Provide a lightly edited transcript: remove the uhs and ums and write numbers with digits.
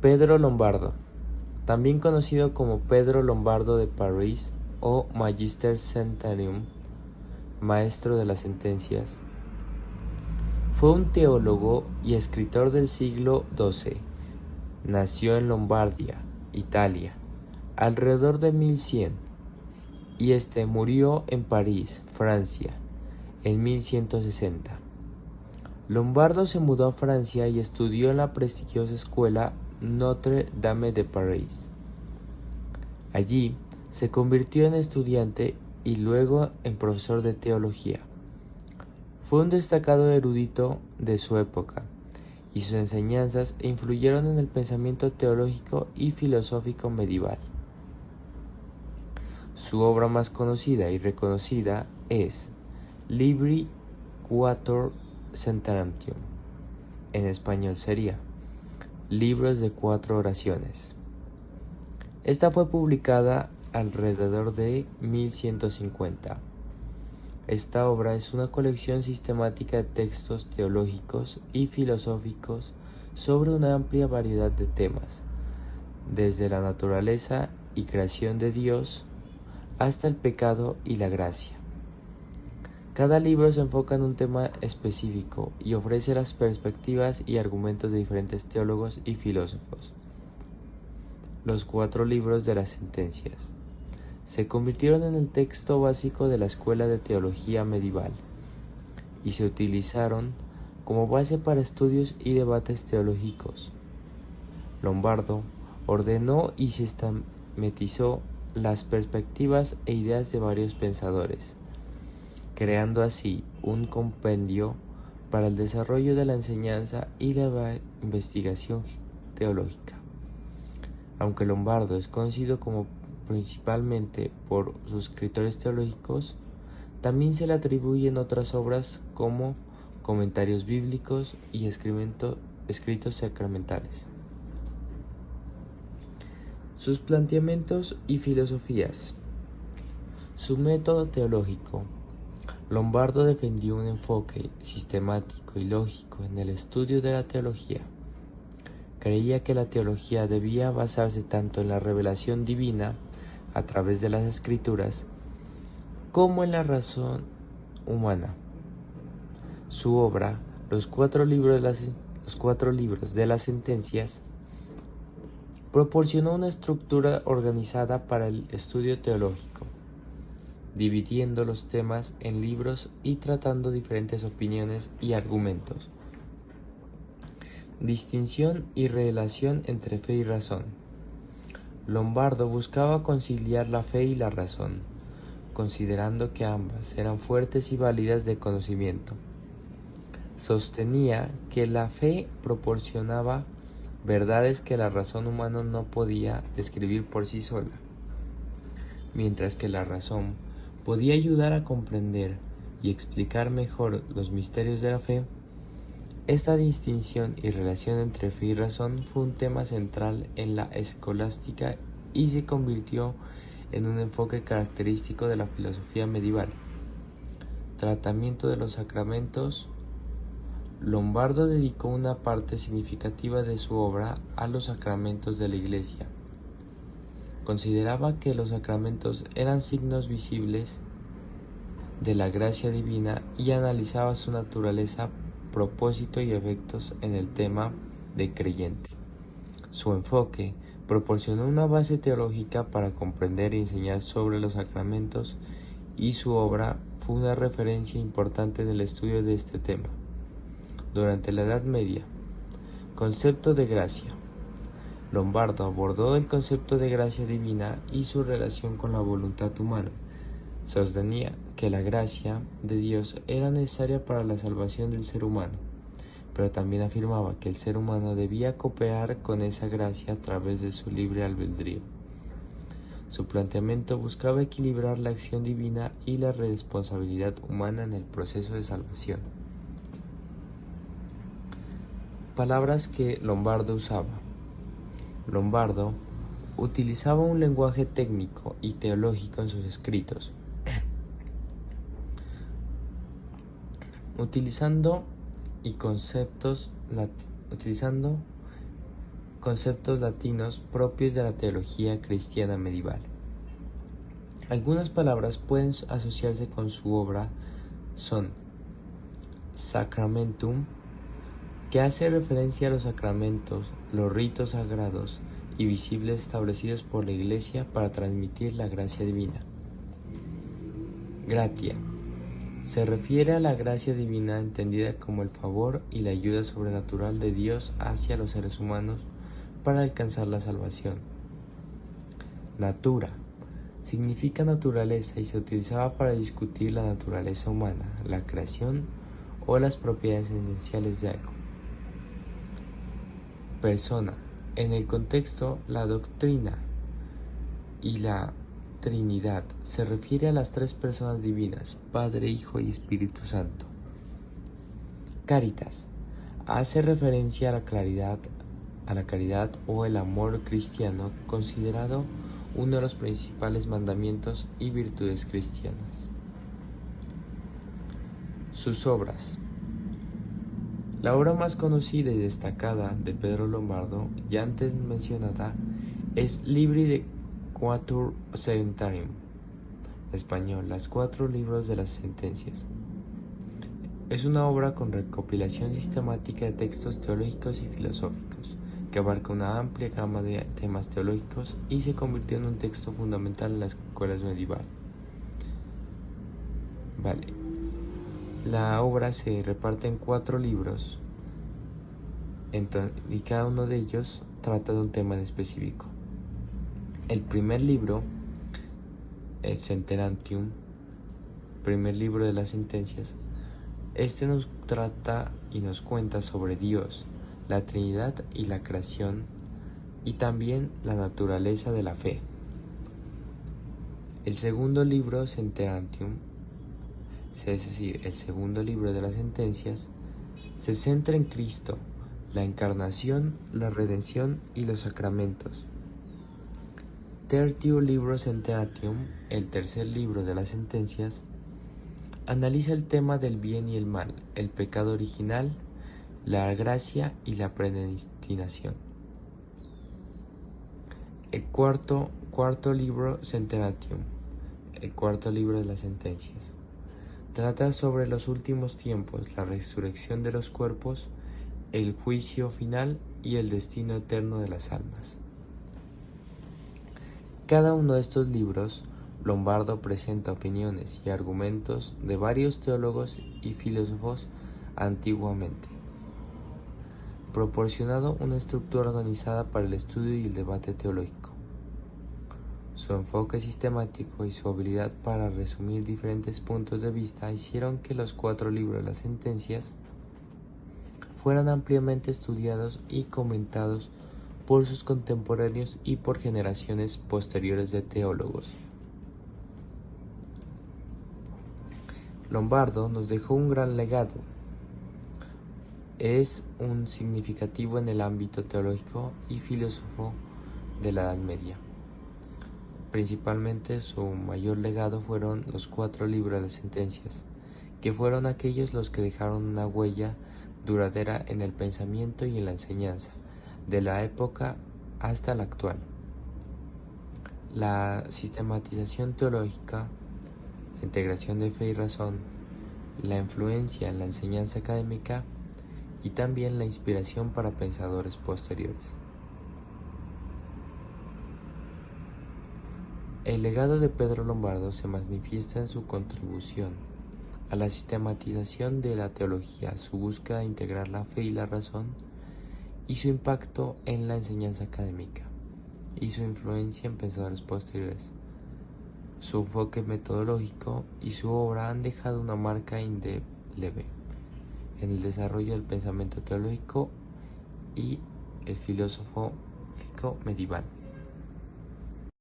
Pedro Lombardo, también conocido como Pedro Lombardo de París o Magister Sententium, maestro de las sentencias, fue un teólogo y escritor del siglo XII. Nació en Lombardía, Italia, alrededor de 1100, y murió en París, Francia, en 1160. Lombardo se mudó a Francia y estudió en la prestigiosa escuela Notre Dame de París. Allí se convirtió en estudiante y luego en profesor de teología. Fue un destacado erudito de su época, y sus enseñanzas influyeron en el pensamiento teológico y filosófico medieval. Su obra más conocida y reconocida es Libri Quator Centenarium, en español sería Libros de 4 oraciones. Esta fue publicada alrededor de 1150. Esta obra es una colección sistemática de textos teológicos y filosóficos sobre una amplia variedad de temas, desde la naturaleza y creación de Dios hasta el pecado y la gracia. Cada libro se enfoca en un tema específico y ofrece las perspectivas y argumentos de diferentes teólogos y filósofos. Los 4 libros de las sentencias se convirtieron en el texto básico de la escuela de teología medieval y se utilizaron como base para estudios y debates teológicos. Lombardo ordenó y sistematizó las perspectivas e ideas de varios pensadores, creando así un compendio para el desarrollo de la enseñanza y la investigación teológica. Aunque Lombardo es conocido principalmente por sus escritos teológicos, también se le atribuyen otras obras como comentarios bíblicos y escritos sacramentales. Sus planteamientos y filosofías. Su método teológico. Lombardo defendió un enfoque sistemático y lógico en el estudio de la teología. Creía que la teología debía basarse tanto en la revelación divina a través de las escrituras como en la razón humana. Su obra, los 4 libros de las sentencias, proporcionó una estructura organizada para el estudio teológico, dividiendo los temas en libros y tratando diferentes opiniones y argumentos. Distinción y relación entre fe y razón. Lombardo buscaba conciliar la fe y la razón, considerando que ambas eran fuentes y válidas de conocimiento. Sostenía que la fe proporcionaba verdades que la razón humana no podía describir por sí sola, mientras que la razón podía ayudar a comprender y explicar mejor los misterios de la fe. Esta distinción y relación entre fe y razón fue un tema central en la escolástica y se convirtió en un enfoque característico de la filosofía medieval. Tratamiento de los sacramentos. Lombardo dedicó una parte significativa de su obra a los sacramentos de la Iglesia. Consideraba que los sacramentos eran signos visibles de la gracia divina y analizaba su naturaleza, propósito y efectos en el tema del creyente. Su enfoque proporcionó una base teológica para comprender y enseñar sobre los sacramentos, y su obra fue una referencia importante en el estudio de este tema. Durante la Edad Media, concepto de gracia. Lombardo abordó el concepto de gracia divina y su relación con la voluntad humana. Sostenía que la gracia de Dios era necesaria para la salvación del ser humano, pero también afirmaba que el ser humano debía cooperar con esa gracia a través de su libre albedrío. Su planteamiento buscaba equilibrar la acción divina y la responsabilidad humana en el proceso de salvación. Palabras que Lombardo usaba. Lombardo utilizaba un lenguaje técnico y teológico en sus escritos, utilizando conceptos latinos propios de la teología cristiana medieval. Algunas palabras pueden asociarse con su obra son sacramentum, que hace referencia a los sacramentos, los ritos sagrados y visibles establecidos por la Iglesia para transmitir la gracia divina. Gratia, se refiere a la gracia divina entendida como el favor y la ayuda sobrenatural de Dios hacia los seres humanos para alcanzar la salvación. Natura, significa naturaleza y se utilizaba para discutir la naturaleza humana, la creación o las propiedades esenciales de algo. Persona, en el contexto, la doctrina y la Trinidad se refiere a las tres personas divinas, Padre, Hijo y Espíritu Santo. Caritas, hace referencia a la caridad o el amor cristiano, considerado uno de los principales mandamientos y virtudes cristianas. Sus obras. La obra más conocida y destacada de Pedro Lombardo, ya antes mencionada, es Libri de Quatuor Sententium, en español, los 4 libros de las sentencias. Es una obra con recopilación sistemática de textos teológicos y filosóficos, que abarca una amplia gama de temas teológicos y se convirtió en un texto fundamental en las escuelas medievales. La obra se reparte en 4 libros y cada uno de ellos trata de un tema en específico. El primer libro, el Sentenatium, primer libro de las sentencias, este nos trata y nos cuenta sobre Dios, la Trinidad y la creación, y también la naturaleza de la fe. El segundo libro, Sentenatium, es decir, el segundo libro de las sentencias, se centra en Cristo, la encarnación, la redención y los sacramentos. Tertium libro Sentenatium, el tercer libro de las sentencias, analiza el tema del bien y el mal, el pecado original, la gracia y la predestinación. El cuarto libro Sentenatium, el cuarto libro de las sentencias, trata sobre los últimos tiempos, la resurrección de los cuerpos, el juicio final y el destino eterno de las almas. Cada uno de estos libros, Lombardo presenta opiniones y argumentos de varios teólogos y filósofos antiguamente, proporcionando una estructura organizada para el estudio y el debate teológico. Su enfoque sistemático y su habilidad para resumir diferentes puntos de vista hicieron que los 4 libros de las sentencias fueran ampliamente estudiados y comentados por sus contemporáneos y por generaciones posteriores de teólogos. Lombardo nos dejó un gran legado. Es un significativo en el ámbito teológico y filósofo de la Edad Media. Principalmente su mayor legado fueron los 4 libros de las sentencias, que fueron aquellos los que dejaron una huella duradera en el pensamiento y en la enseñanza, de la época hasta la actual. La sistematización teológica, la integración de fe y razón, la influencia en la enseñanza académica y también la inspiración para pensadores posteriores. El legado de Pedro Lombardo se manifiesta en su contribución a la sistematización de la teología, su búsqueda de integrar la fe y la razón, y su impacto en la enseñanza académica, y su influencia en pensadores posteriores. Su enfoque metodológico y su obra han dejado una marca indeleble en el desarrollo del pensamiento teológico y el filosófico medieval.